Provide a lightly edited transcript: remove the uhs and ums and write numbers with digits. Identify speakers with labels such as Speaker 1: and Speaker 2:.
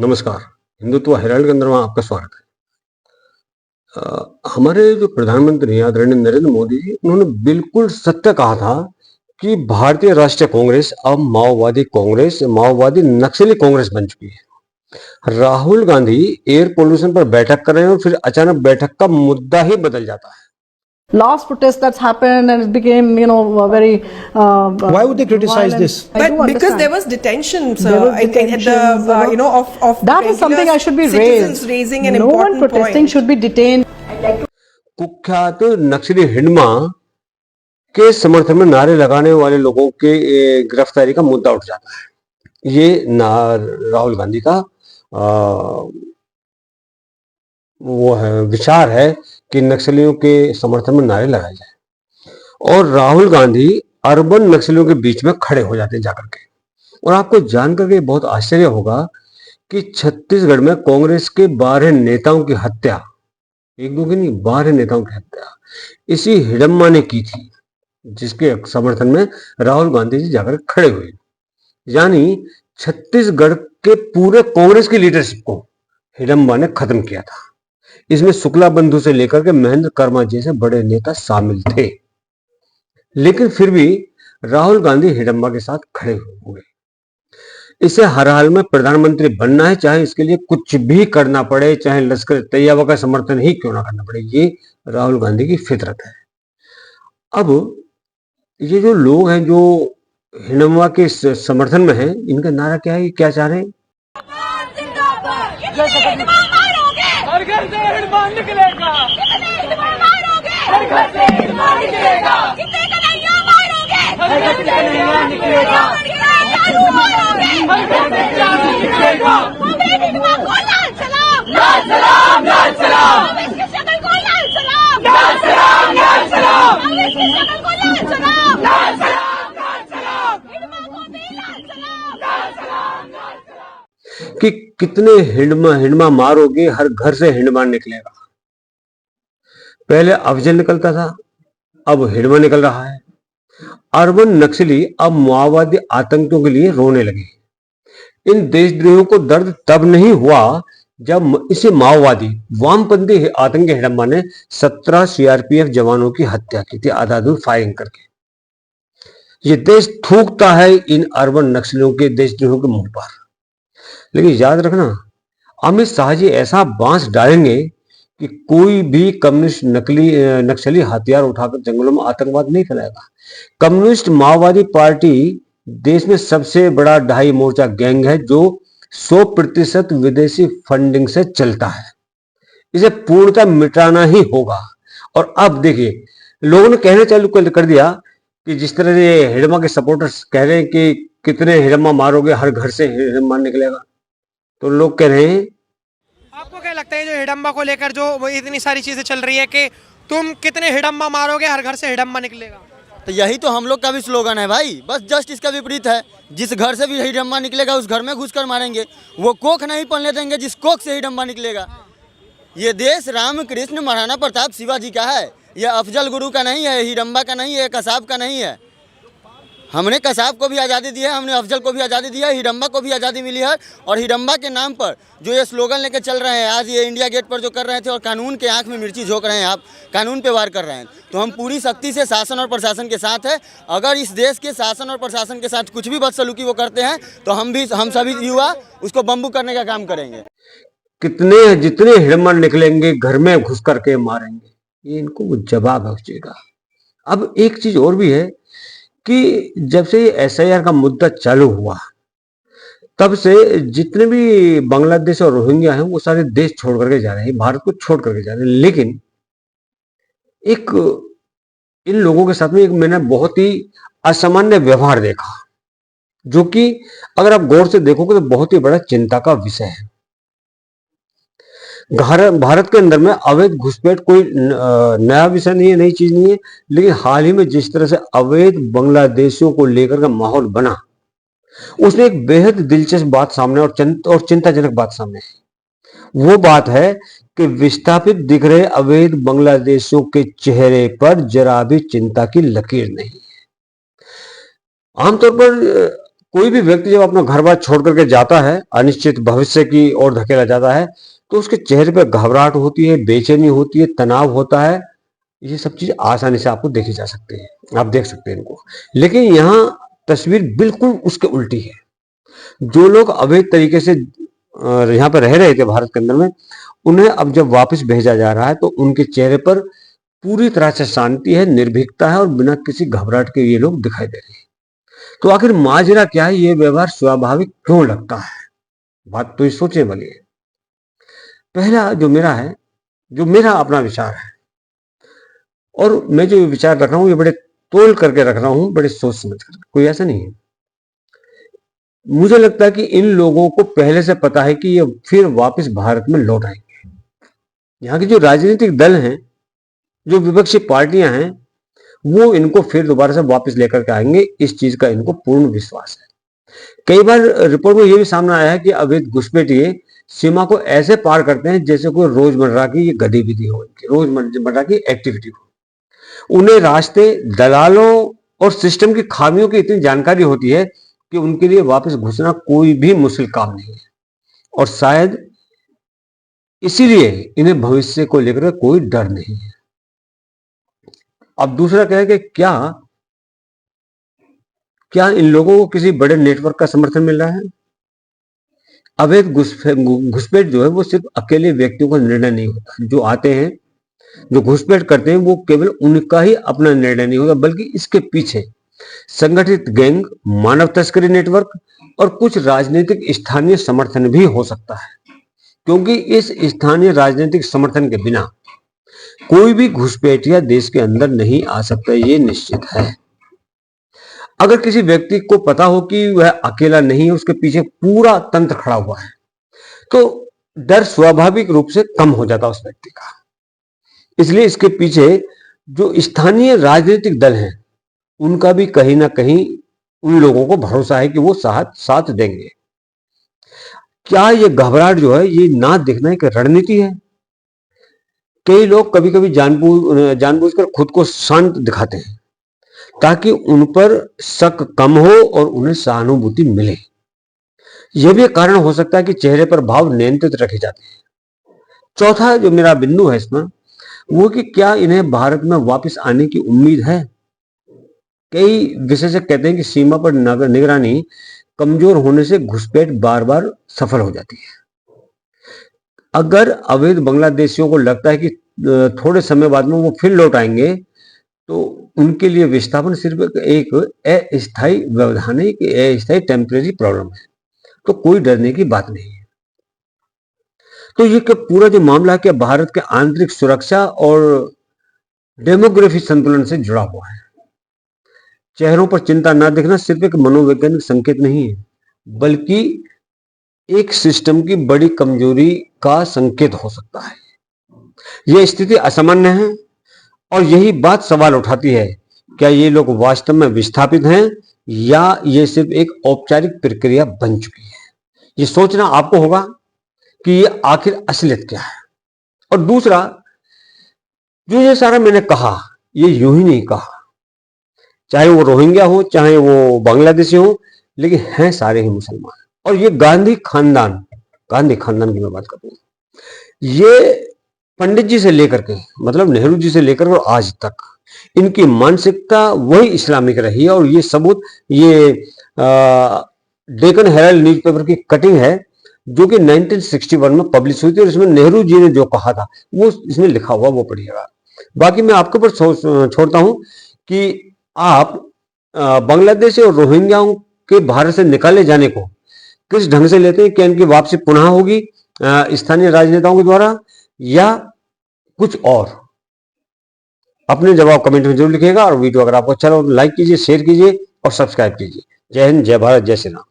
Speaker 1: नमस्कार। हिंदुत्व हेराल्ड के अंदर में आपका स्वागत है। हमारे जो प्रधानमंत्री आदरणीय नरेंद्र मोदी जी, उन्होंने बिल्कुल सत्य कहा था कि भारतीय राष्ट्रीय कांग्रेस अब माओवादी नक्सली कांग्रेस बन चुकी है। राहुल गांधी एयर पोल्यूशन पर बैठक कर रहे हैं और फिर अचानक बैठक का मुद्दा ही बदल जाता है।
Speaker 2: Last protest that's happened and it became, very.
Speaker 3: Why would they criticize this?
Speaker 4: But because there was detention, sir,
Speaker 2: There was detentions,
Speaker 4: of
Speaker 2: that is something I should be
Speaker 4: citizens raising an
Speaker 2: No one
Speaker 4: important
Speaker 2: protesting
Speaker 4: point.
Speaker 2: should be detained.
Speaker 1: कुख्यात नक्सली हिडमा के समर्थन में नारे लगाने वाले लोगों के गिरफ्तारी का मुद्दा उठ जाता है। ये राहुल गांधी का वो है विचार है कि नक्सलियों के समर्थन में नारे लगाए जाए और राहुल गांधी अर्बन नक्सलियों के बीच में खड़े हो जाते हैं जाकर के। और आपको जानकर के बहुत आश्चर्य होगा कि छत्तीसगढ़ में कांग्रेस के 12 नेताओं की हत्या, एक दो की नहीं 12 नेताओं की हत्या इसी हिडम्मा ने की थी, जिसके समर्थन में राहुल गांधी जी जाकर खड़े हुए। यानी छत्तीसगढ़ के पूरे कांग्रेस की लीडरशिप को हिडम्बा ने खत्म किया था। इसमें शुक्ला बंधु से लेकर के महेंद्र कर्मा जैसे बड़े नेता शामिल थे, लेकिन फिर भी राहुल गांधी हिडम्बा के साथ खड़े हो गए। इसे हर हाल में प्रधानमंत्री बनना है, चाहे इसके लिए कुछ भी करना पड़े, चाहे लश्कर तैयबा का समर्थन ही क्यों ना करना पड़े। ये राहुल गांधी की फितरत है। अब ये जो लोग हैं जो हिडम्बा के समर्थन में हैं, इनका नारा क्या है, क्या चाह रहे हैं?
Speaker 5: हर घर से हिडमा निकलेगा, हर घर से हिडमा निकलेगा, कितने कन्हैया मारोगे, हर घर से कन्हैया निकलेगा, हर घर से जादू निकलेगा। हिडमा को लाल सलाम, लाल सलाम, लाल सलाम, इसकी शक्ल को लाल सलाम, लाल सलाम, लाल सलाम, इसकी शक्ल को लाल सलाम, लाल सलाम, लाल सलाम, हिडमा को भी लाल सलाम, लाल सलाम, लाल सलाम।
Speaker 1: कि कितने हिडमा मारोगे, हर घर से हिडमा निकलेगा। पहले अफजल निकलता था, अब हिडमा निकल रहा है। अर्बन नक्सली अब माओवादी आतंकियों के लिए रोने लगे। इन देशद्रोहियों को दर्द तब नहीं हुआ जब इसे माओवादी वामपंथी आतंकी हिडम्बा ने 17 सीआरपीएफ जवानों की हत्या की थी अंधाधुंध फायरिंग करके। ये देश थूकता है इन अर्बन नक्सलियों के देशद्रोहियों के मुंह पर। लेकिन याद रखना, अमित शाह जी ऐसा बांस डालेंगे कि कोई भी कम्युनिस्ट नक्सली हथियार उठाकर जंगलों में आतंकवाद नहीं फैलाएगा। कम्युनिस्ट माओवादी पार्टी देश में सबसे बड़ा ढाई मोर्चा गैंग है जो 100% विदेशी फंडिंग से चलता है। इसे पूर्णतः मिटाना ही होगा। और अब देखिए, लोगों ने कहना चालू कर दिया कि जिस तरह से हिडम्बा के सपोर्टर्स कह रहे हैं कि कितने हिडम्बा मारोगे, हर घर से हिडम्बा निकलेगा, तो लोग कह रहे हैं।
Speaker 6: आपको क्या लगता है जो हिडम्बा को लेकर जो वो इतनी सारी चीजें चल रही है कि तुम कितने हिडम्बा मारोगे, हर घर से हिडम्बा निकलेगा?
Speaker 7: तो यही तो हम लोग का भी स्लोगन है भाई, बस जस्ट इसका विपरीत है। जिस घर से भी हिडम्बा निकलेगा उस घर में घुसकर मारेंगे। वो कोख नहीं पलने देंगे जिस कोख से हिडम्बा निकलेगा। ये देश रामकृष्ण महाराणा प्रताप शिवाजी का है, यह अफजल गुरु का नहीं है, हिडम्बा का नहीं है, कसाब का नहीं है। हमने कसाब को भी आज़ादी दी है, हमने अफजल को भी आज़ादी दी है, हिडम्बा को भी आज़ादी मिली है। और हिडम्बा के नाम पर जो ये स्लोगन लेके चल रहे हैं, आज ये इंडिया गेट पर जो कर रहे थे और कानून के आंख में मिर्ची झोंक रहे हैं, आप कानून पे वार कर रहे हैं, तो हम पूरी सख्ती से शासन और प्रशासन के साथ है। अगर इस देश के शासन और प्रशासन के साथ कुछ भी बदसलूकी वो करते हैं तो हम सभी युवा उसको बम्बू करने का काम करेंगे।
Speaker 1: जितने हिडम्बा निकलेंगे घर में घुस करके मारेंगे, ये इनको वो जवाब है उस चीज का। अब एक चीज और भी है कि जब से एसआईआर का मुद्दा चालू हुआ, तब से जितने भी बांग्लादेश और रोहिंग्या हैं वो सारे देश छोड़ करके जा रहे हैं, भारत को छोड़ करके जा रहे हैं। लेकिन एक इन लोगों के साथ में एक मैंने बहुत ही असामान्य व्यवहार देखा, जो कि अगर आप गौर से देखोगे तो बहुत ही बड़ा चिंता का विषय है। भारत के अंदर में अवैध घुसपैठ कोई नया विषय नहीं है, नई चीज नहीं है, लेकिन हाल ही में जिस तरह से अवैध बांग्लादेशियों को लेकर का माहौल बना, उसमें एक बेहद दिलचस्प बात सामने और चिंताजनक बात सामने है। वो बात है कि विस्थापित दिख रहे अवैध बांग्लादेशियों के चेहरे पर जरा भी चिंता की लकीर नहीं है। आमतौर पर कोई भी व्यक्ति जब अपना घर बार छोड़ करके जाता है, अनिश्चित भविष्य की ओर धकेला जाता है, तो उसके चेहरे पर घबराहट होती है, बेचैनी होती है, तनाव होता है। ये सब चीज आसानी से आपको देखी जा सकती है, आप देख सकते हैं इनको। लेकिन यहाँ तस्वीर बिल्कुल उसके उल्टी है। जो लोग अवैध तरीके से यहाँ पर रह रहे थे भारत के अंदर में, उन्हें अब जब वापस भेजा जा रहा है तो उनके चेहरे पर पूरी तरह से शांति है, निर्भीकता है और बिना किसी घबराहट के ये लोग दिखाई दे रहे हैं। तो आखिर माजरा क्या है, ये व्यवहार स्वाभाविक क्यों लगता है? बात तो ये सोचने वाली है। पहला जो मेरा अपना विचार है, और मैं जो विचार रख रहा हूं ये बड़े तोल करके रख रहा हूं, बड़े सोच समझ कर, कोई ऐसा नहीं है। मुझे लगता है कि इन लोगों को पहले से पता है कि ये फिर वापस भारत में लौट आएंगे। यहाँ के जो राजनीतिक दल हैं, जो विपक्षी पार्टियां हैं, वो इनको फिर दोबारा से वापस लेकर के आएंगे, इस चीज का इनको पूर्ण विश्वास है। कई बार रिपोर्ट में ये भी सामने आया है कि अवैध घुसपैठिए सीमा को ऐसे पार करते हैं जैसे कोई रोजमर्रा की ये गतिविधि हो, रोजमर्रा की एक्टिविटी हो। उन्हें रास्ते, दलालों और सिस्टम की खामियों की इतनी जानकारी होती है कि उनके लिए वापस घुसना कोई भी मुश्किल काम नहीं है, और शायद इसीलिए इन्हें भविष्य को लेकर कोई डर नहीं है। अब दूसरा क्या है कि क्या इन लोगों को किसी बड़े नेटवर्क का समर्थन मिल रहा है? अवैध घुसपैठ जो है वो सिर्फ अकेले व्यक्तियों का निर्णय नहीं होता। जो आते हैं, जो घुसपैठ करते हैं, वो केवल उनका ही अपना निर्णय नहीं होता, बल्कि इसके पीछे संगठित गैंग, मानव तस्करी नेटवर्क और कुछ राजनीतिक स्थानीय समर्थन भी हो सकता है। क्योंकि इस स्थानीय राजनीतिक समर्थन के बिना कोई भी घुसपैठिया देश के अंदर नहीं आ सकता, ये निश्चित है। अगर किसी व्यक्ति को पता हो कि वह अकेला नहीं है, उसके पीछे पूरा तंत्र खड़ा हुआ है, तो डर स्वाभाविक रूप से कम हो जाता है उस व्यक्ति का। इसलिए इसके पीछे जो स्थानीय राजनीतिक दल हैं, उनका भी कहीं ना कहीं उन लोगों को भरोसा है कि वो साथ देंगे। क्या ये घबराहट जो है, ये ना दिखना एक रणनीति है? कई लोग कभी कभी जानबूझकर खुद को शांत दिखाते हैं ताकि उन पर शक कम हो और उन्हें सहानुभूति मिले। यह भी एक कारण हो सकता है कि चेहरे पर भाव नियंत्रित रखे जाते हैं। चौथा जो मेरा बिंदु है इसमें, वो कि क्या इन्हें भारत में वापस आने की उम्मीद है? कई विशेषज्ञ कहते हैं कि सीमा पर निगरानी कमजोर होने से घुसपैठ बार बार सफल हो जाती है। अगर अवैध बांग्लादेशियों को लगता है कि थोड़े समय बाद में वो फिर लौट आएंगे, तो उनके लिए विस्थापन सिर्फ एक अस्थायी व्यवधान है, एक अस्थायी टेम्परेरी प्रॉब्लम है, तो कोई डरने की बात नहीं है। तो ये पूरा जो मामला है कि भारत के आंतरिक सुरक्षा और डेमोग्राफी संतुलन से जुड़ा हुआ है। चेहरों पर चिंता ना दिखना सिर्फ एक मनोवैज्ञानिक संकेत नहीं है, बल्कि एक सिस्टम की बड़ी कमजोरी का संकेत हो सकता है। यह स्थिति असामान्य है और यही बात सवाल उठाती है, क्या ये लोग वास्तव में विस्थापित हैं या ये सिर्फ एक औपचारिक प्रक्रिया बन चुकी है? ये सोचना आपको होगा कि ये आखिर असलियत क्या है। और दूसरा, जो ये सारा मैंने कहा, ये यूं ही नहीं कहा, चाहे वो रोहिंग्या हो, चाहे वो बांग्लादेशी हो, लेकिन हैं सारे ही मुसलमान। और ये गांधी खानदान की मैं बात करता हूँ, ये पंडित जी से लेकर के, मतलब नेहरू जी से लेकर और आज तक इनकी मानसिकता वही इस्लामिक रही है। और ये सबूत ये डेक्कन हेराल्ड न्यूज़पेपर की कटिंग है, जो कि 1961 में पब्लिश हुई थी, और इसमें नेहरू जी ने जो कहा था वो इसमें लिखा हुआ, वो पढ़िएगा। बाकी मैं आपके ऊपर छोड़ता हूं कि आप बांग्लादेश और रोहिंग्याओं के भारत से निकाले जाने को किस ढंग से लेते हैं? क्या इनकी वापसी पुनः होगी स्थानीय राजनेताओं के द्वारा या कुछ और? अपने जवाब कमेंट में जरूर लिखिएगा। और वीडियो अगर आपको अच्छा लगा तो लाइक कीजिए, शेयर कीजिए और सब्सक्राइब कीजिए। जय हिंद, जय भारत, जय श्री राम।